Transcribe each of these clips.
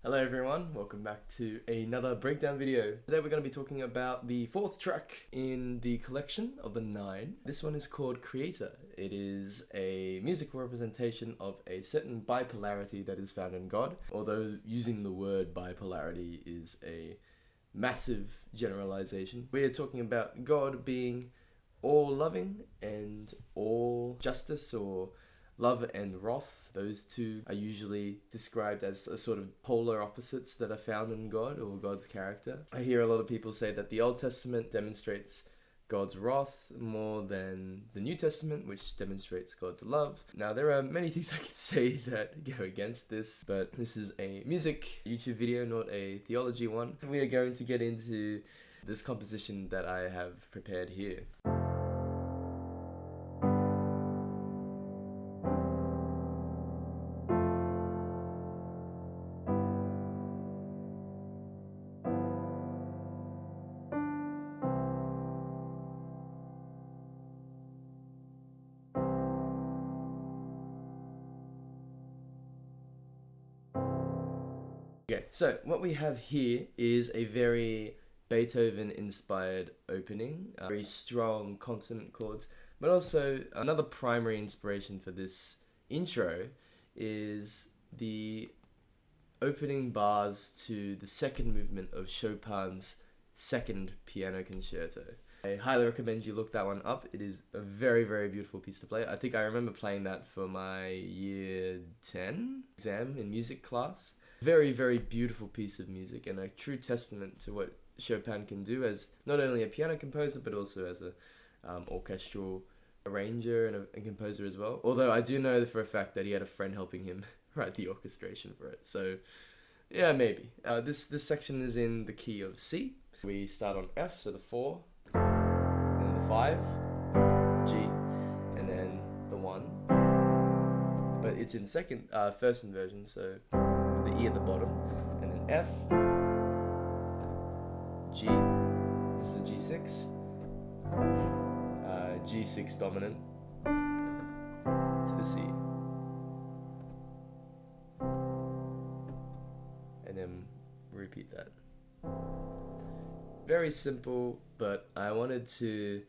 Hello everyone, welcome back to another breakdown video. Today we're going to be talking about the fourth track in the collection of the 9. This one is called Creator. It is a musical representation of a certain bipolarity that is found in God, although using the word bipolarity is a massive generalization. We are talking about God being all loving and all justice, or love and wrath. Those two are usually described as a sort of polar opposites that are found in God or God's character. I hear a lot of people say that the Old Testament demonstrates God's wrath more than the New Testament, which demonstrates God's love. Now, there are many things I could say that go against this, but this is a music YouTube video, not a theology one. We are going to get into this composition that I have prepared here. Okay, so what we have here is a very Beethoven-inspired opening, very strong consonant chords, but also another primary inspiration for this intro is the opening bars to the second movement of Chopin's second piano concerto. I highly recommend you look that one up. It is a very, very beautiful piece to play. I think I remember playing that for my year 10 exam in music class. Very, very beautiful piece of music and a true testament to what Chopin can do as not only a piano composer but also as a orchestral arranger and a composer as well. Although I do know for a fact that he had a friend helping him write the orchestration for it. So yeah, maybe. This section is in the key of C. We start on F, so the 4, and then the 5, G, and then the 1. But it's in first inversion, so the E at the bottom, and then F, G, this is a G6, G6 dominant to the C, and then repeat that. Very simple, but I wanted to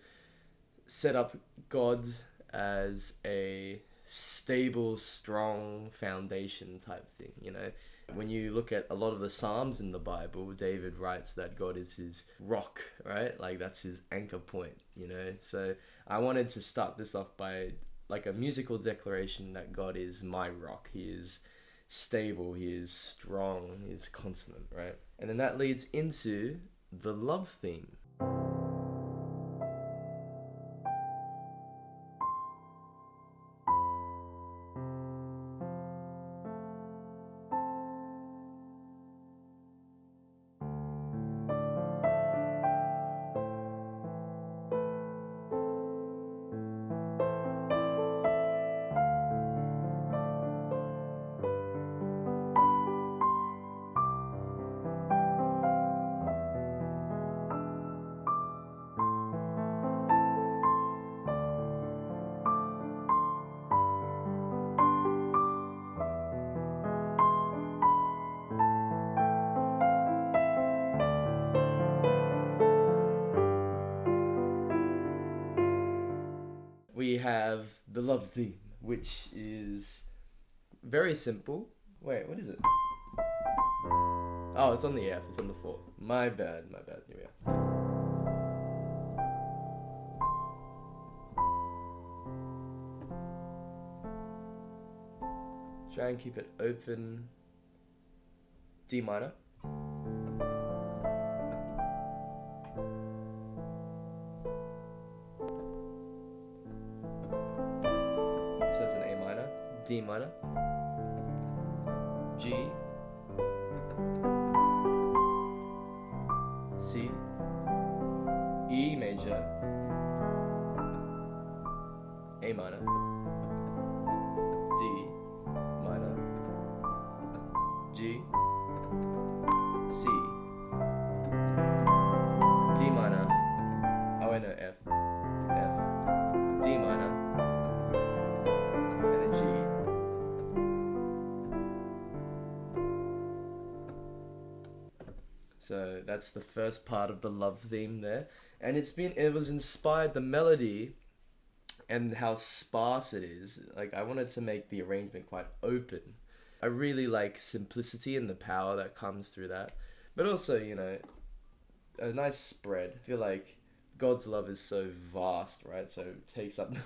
set up God as a stable, strong foundation type thing, you know. When you look at a lot of the Psalms in the Bible, David writes that God is his rock, right? Like that's his anchor point, you know. So I wanted to start this off by like a musical declaration that God is my rock. He is stable, he is strong, he is constant, right? And then that leads into the love theme. We have the love theme, which is very simple. Wait, what is it? Oh, it's on the F, it's on the 4. My bad, here we are. Try and keep it open. D minor. As an A minor, D minor, G, C, E major, A minor, D minor, G, C, D minor, oh wait no, F, D minor, and then G, So that's the first part of the love theme there. And it was inspired, the melody and how sparse it is. Like, I wanted to make the arrangement quite open. I really like simplicity and the power that comes through that. But also, you know, a nice spread. I feel like God's love is so vast, right? So it takes up a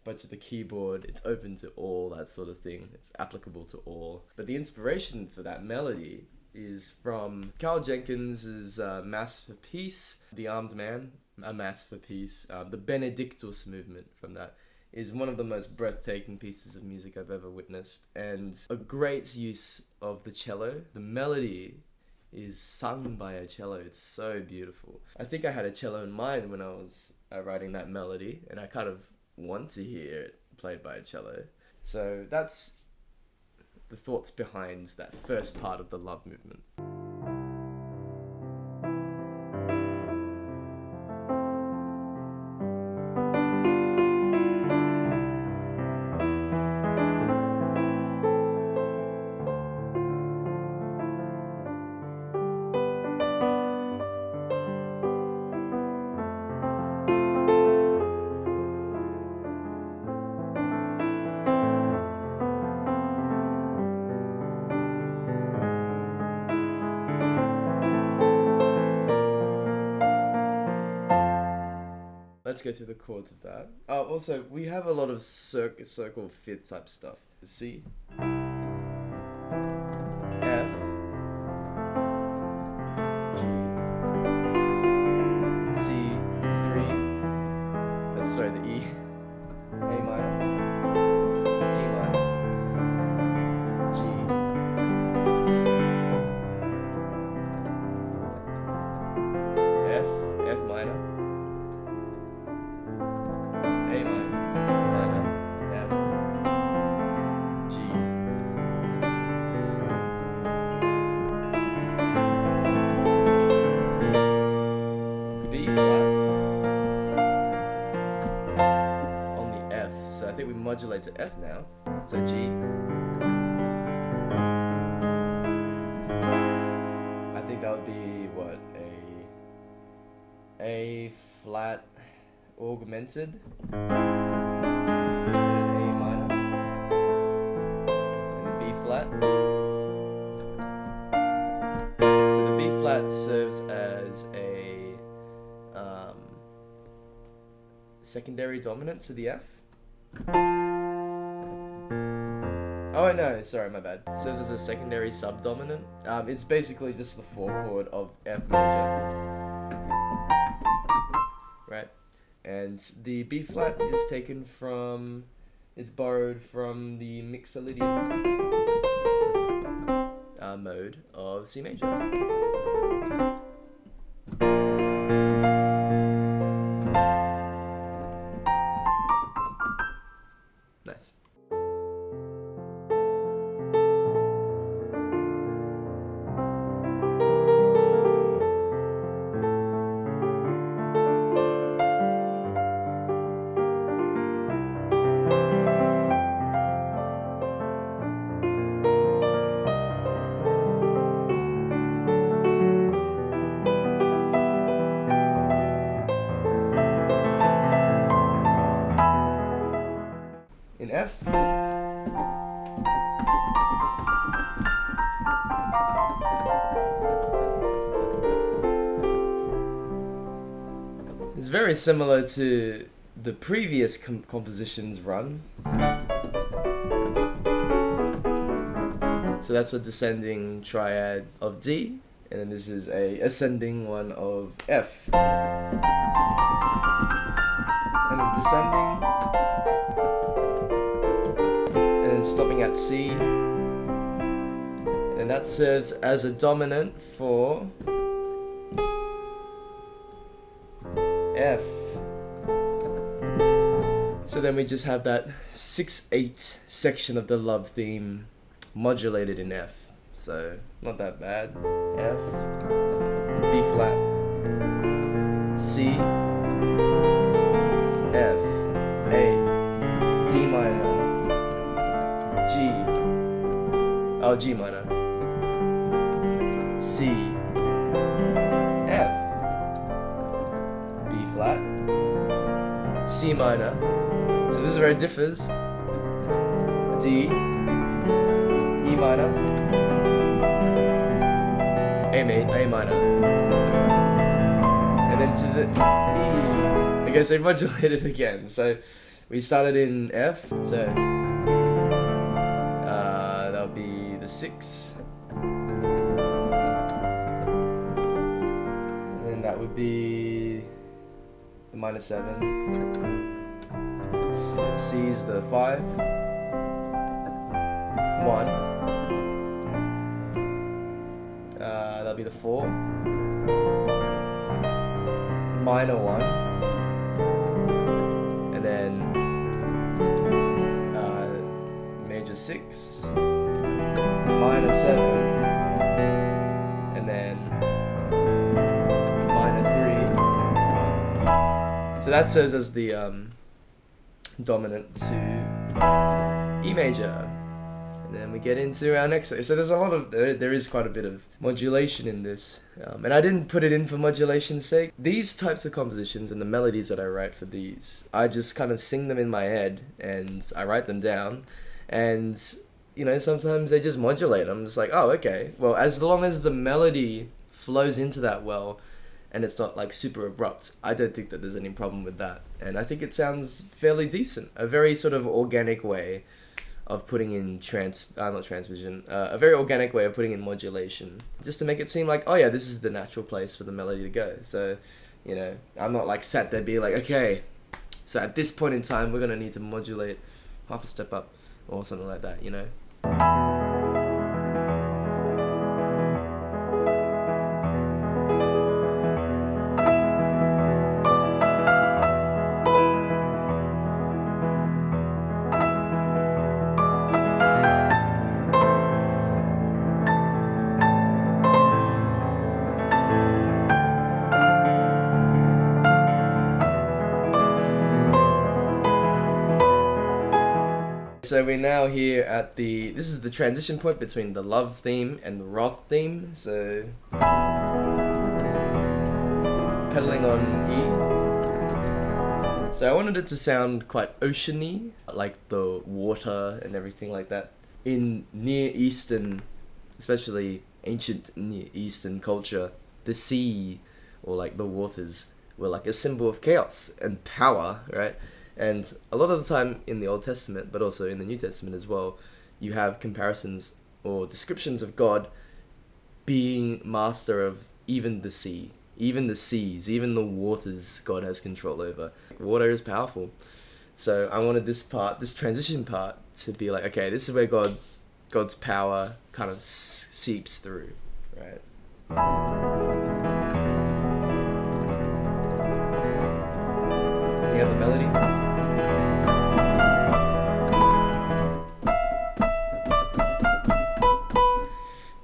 bunch of the keyboard. It's open to all, that sort of thing. It's applicable to all. But the inspiration for that melody is from Carl Jenkins's Mass for Peace, The Armed Man, A Mass for Peace. The Benedictus movement from that is one of the most breathtaking pieces of music I've ever witnessed, and a great use of the cello. The melody is sung by a cello. It's so beautiful. I think I had a cello in mind when I was writing that melody, and I kind of want to hear it played by a cello. So that's the thoughts behind that first part of the love movement. Let's go through the chords of that. Also, we have a lot of circle fifth type stuff. C, F, G, C3, the E, A minor, D minor, G, F minor, A minor, F, G, B flat on the F. So I think we modulate to F now. So G. I think that would be what, A flat augmented, and an A minor, and a B flat. So the B flat serves as a secondary dominant to the F. Oh no, sorry, my bad. Serves as a secondary subdominant. It's basically just the 4 chord of F major, right? And the B flat is taken from, it's borrowed from the Mixolydian mode of C major. Nice. In F, it's very similar to the previous compositions run. So that's a descending triad of D, and then this is a ascending one of F, and then descending, and then stopping at C, and that serves as a dominant for F. So then we just have that 6/8 section of the love theme modulated in F. So not that bad. F, B flat, C, F, A, D minor, G minor, C, C minor. So this is where it differs. D, E minor, A minor, and then to the E. Okay, so modulated again. So we started in F, so that'll be the 6, and then that would be the minor 7. C is the 5, 1. That'll be the 4, minor 1, and then major 6, minor 7, and then minor 3. So that serves as the dominant to E major. And then we get into our next. So there's a lot of, there is quite a bit of modulation in this. And I didn't put it in for modulation's sake. These types of compositions and the melodies that I write for these, I just kind of sing them in my head and I write them down. And, you know, sometimes they just modulate. I'm just like, oh, okay. Well, as long as the melody flows into that well and it's not like super abrupt, I don't think that there's any problem with that. And I think it sounds fairly decent. A very sort of organic way of putting in a very organic way of putting in modulation, just to make it seem like, oh yeah, this is the natural place for the melody to go. So, you know, I'm not like sat there being like, okay, so at this point in time, we're gonna need to modulate half a step up or something like that, you know? So we're now here at this is the transition point between the love theme and the wrath theme. So pedaling on E. So I wanted it to sound quite oceany, like the water and everything like that. In Near Eastern, especially ancient Near Eastern culture, the sea or like the waters were like a symbol of chaos and power, right? And a lot of the time in the Old Testament, but also in the New Testament as well, you have comparisons or descriptions of God being master of even the sea, even the seas, even the waters God has control over. Water is powerful. So I wanted this transition part, to be like, okay, this is where God's power kind of seeps through, right? You have the melody?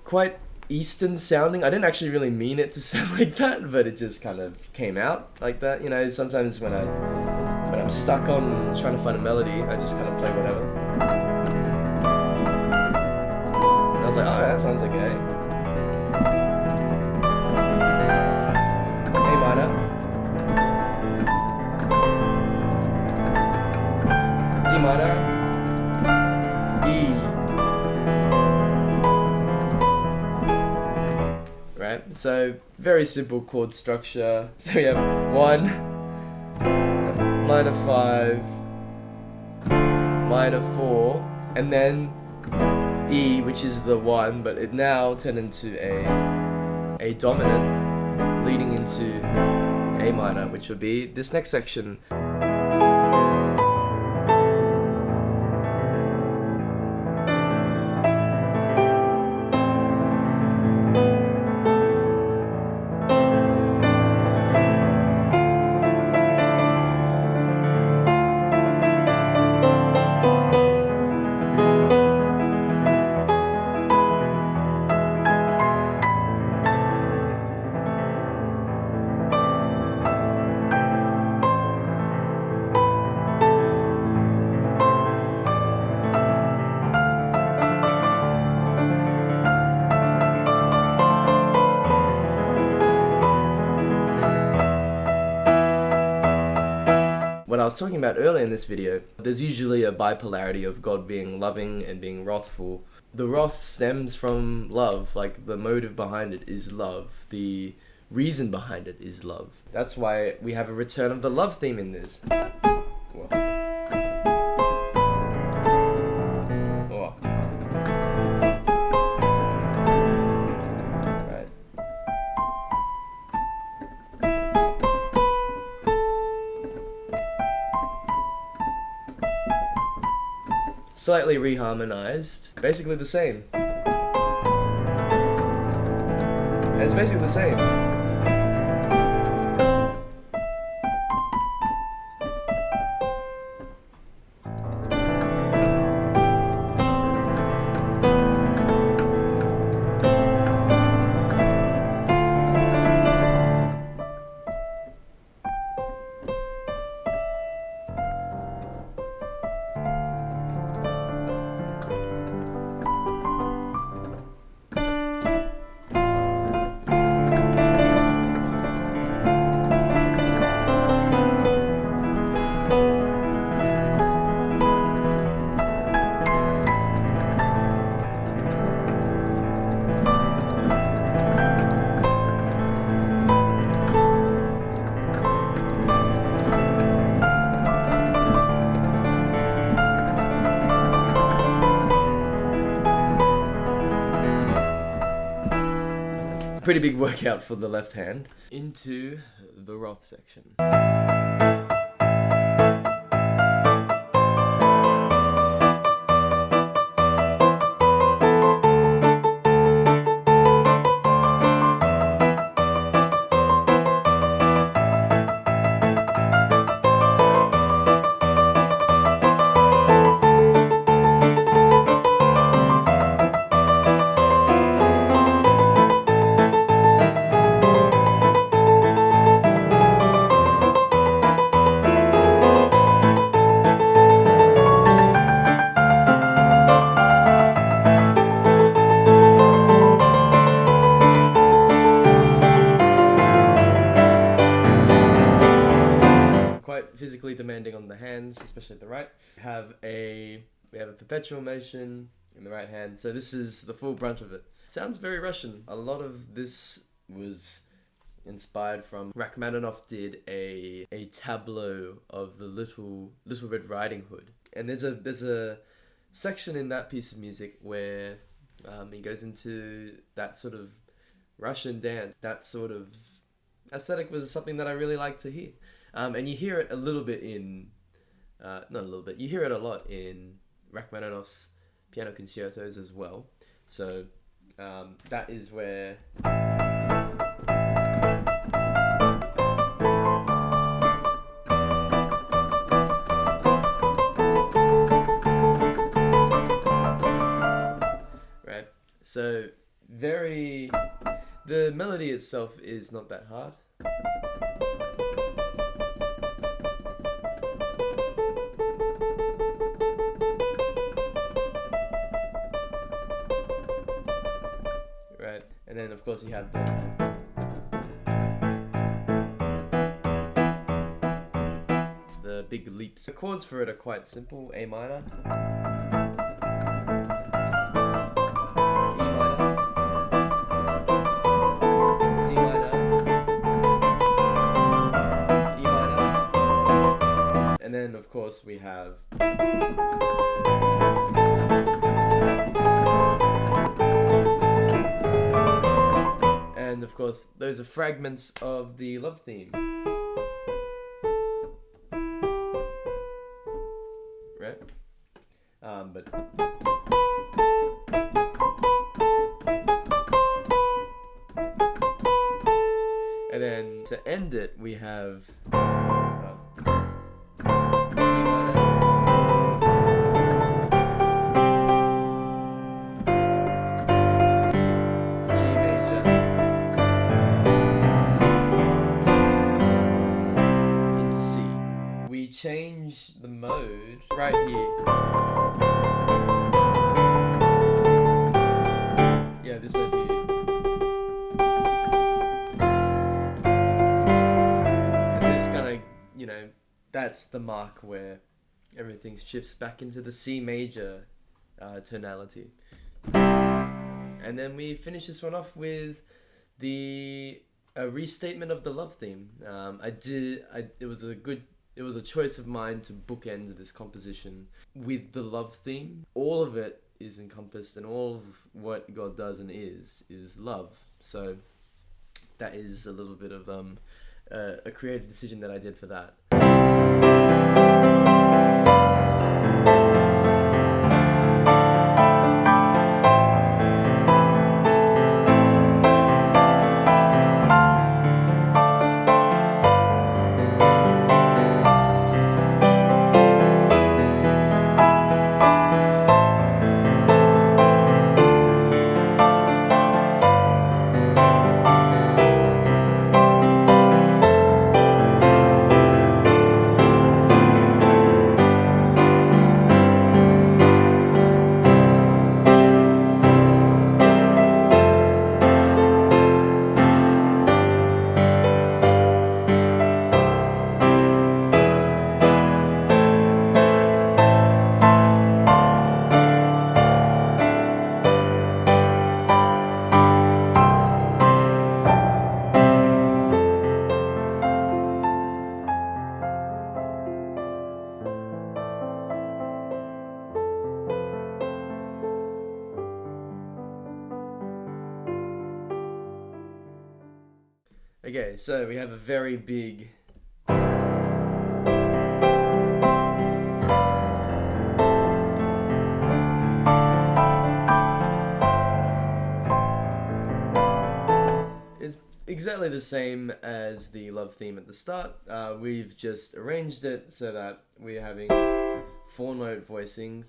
Quite Eastern sounding. I didn't actually really mean it to sound like that, but it just kind of came out like that. You know, sometimes when I'm stuck on trying to find a melody, I just kind of play whatever. And I was like, oh, that sounds okay. A minor, D minor, E. Right? So very simple chord structure. So we have 1, minor 5, minor 4, and then E, which is the 1, but it now turned into a dominant leading into A minor, which would be this next section. I was talking about earlier in this video, there's usually a bipolarity of God being loving and being wrathful. The wrath stems from love, like the motive behind it is love. The reason behind it is love. That's why we have a return of the love theme in this. Whoa. Whoa. Right. Slightly reharmonized, basically the same. And it's basically the same. Pretty big workout for the left hand. Into the Roth section. Physically demanding on the hands, especially at the right. We have a perpetual motion in the right hand, so this is the full brunt of it. Sounds very Russian. A lot of this was inspired from Rachmaninoff did a tableau of the Little Red Riding Hood, and there's a section in that piece of music where he goes into that sort of Russian dance. That sort of aesthetic was something that I really like to hear. And you hear it a little bit in, not a little bit, you hear it a lot in Rachmaninoff's piano concertos as well. So that is where... Right, so the melody itself is not that hard. And then of course you have the big leaps. The chords for it are quite simple. A minor, E minor, D minor, E minor, and then of course we have and of course, those are fragments of the love theme. Right? But... And then to end it, we have... change the mode right here. Yeah, this note here. And this kind of, that's the mark where everything shifts back into the C major tonality. And then we finish this one off with the restatement of the love theme. It was a choice of mine to bookend this composition with the love theme. All of it is encompassed, and all of what God does and is love. So that is a little bit of a creative decision that I did for that. Okay, so we have a very big it's exactly the same as the love theme at the start. We've just arranged it so that we're having 4-note voicings.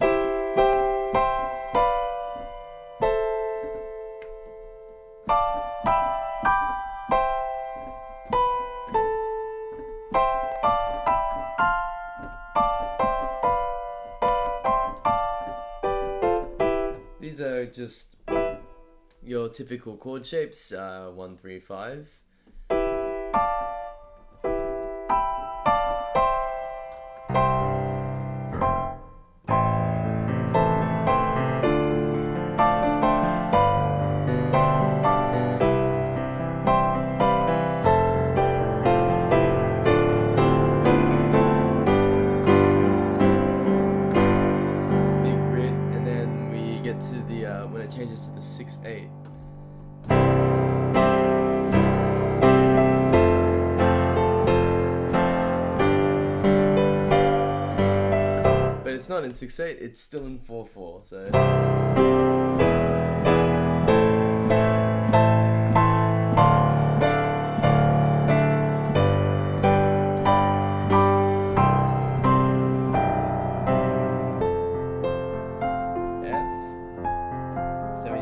These are just your typical chord shapes, 1, 3, 5. To the when it changes to the 6/8. But it's not in 6/8, it's still in 4/4, so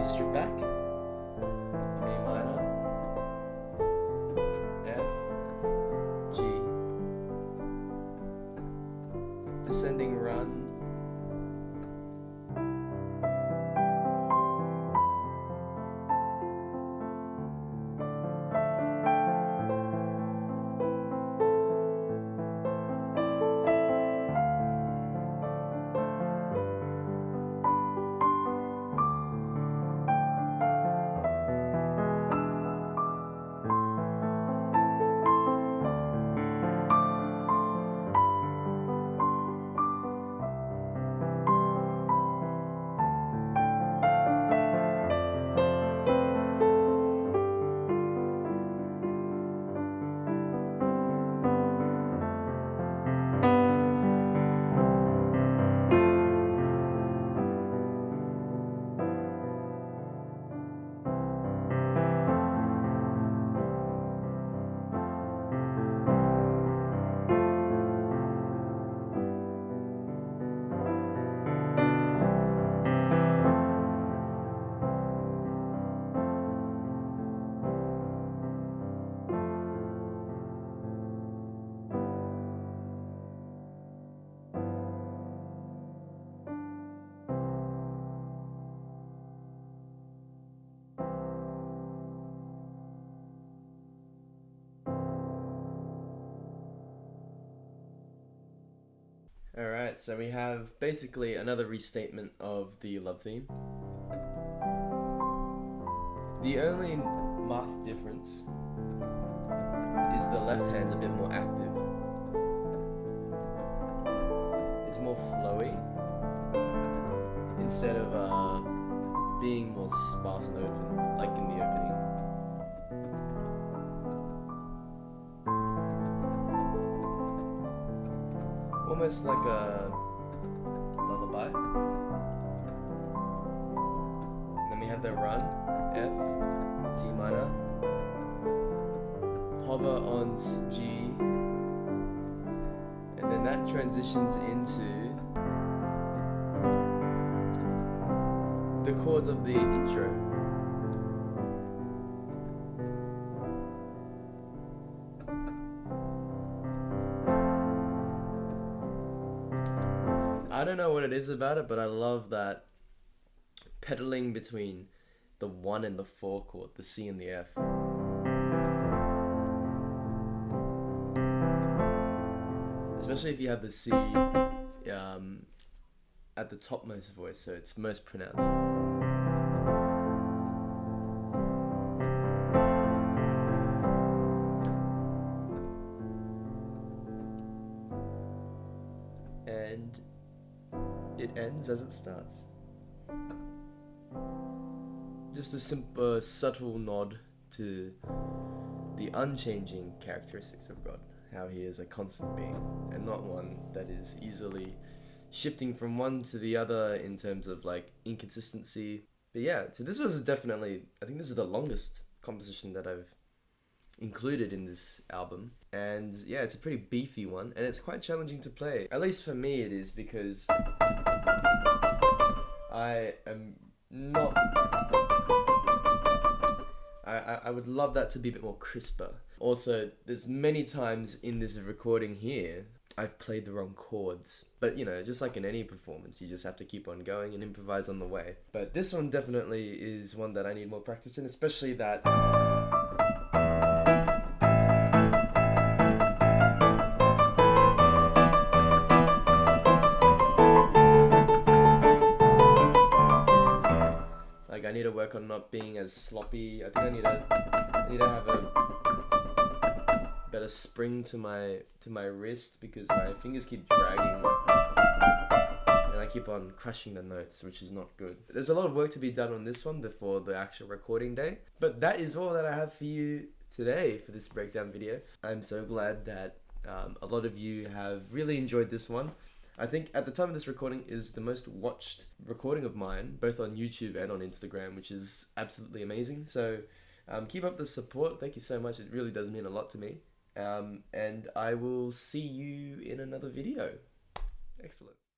strip back, A minor, F, G, descending run, Alright, so we have basically another restatement of the love theme. The only marked difference is the left hand's a bit more active. It's more flowy instead of being more sparse and open, like in the opening. Almost like a lullaby. And then we have the run, F, D minor, hover on G, and then that transitions into the chords of the intro. I don't know what it is about it, but I love that pedaling between the 1 and the 4 chord, the C and the F. Especially if you have the C at the topmost voice, so it's most pronounced. And it ends as it starts. Just a simple, subtle nod to the unchanging characteristics of God, how he is a constant being and not one that is easily shifting from one to the other in terms of like inconsistency. But yeah, so this was definitely, I think this is the longest composition that I've included in this album, and yeah, it's a pretty beefy one, and it's quite challenging to play. At least for me it is, because I am not... I would love that to be a bit more crisper. Also, there's many times in this recording here I've played the wrong chords, but you know, just like in any performance, you just have to keep on going and improvise on the way. But this one definitely is one that I need more practice in, especially that I need to work on not being as sloppy. I think I need to have a better spring to my wrist, because my fingers keep dragging and I keep on crushing the notes, which is not good. There's a lot of work to be done on this one before the actual recording day. But that is all that I have for you today for this breakdown video. I'm so glad that a lot of you have really enjoyed this one. I think at the time of this recording is the most watched recording of mine, both on YouTube and on Instagram, which is absolutely amazing. So keep up the support. Thank you so much. It really does mean a lot to me. And I will see you in another video. Excellent.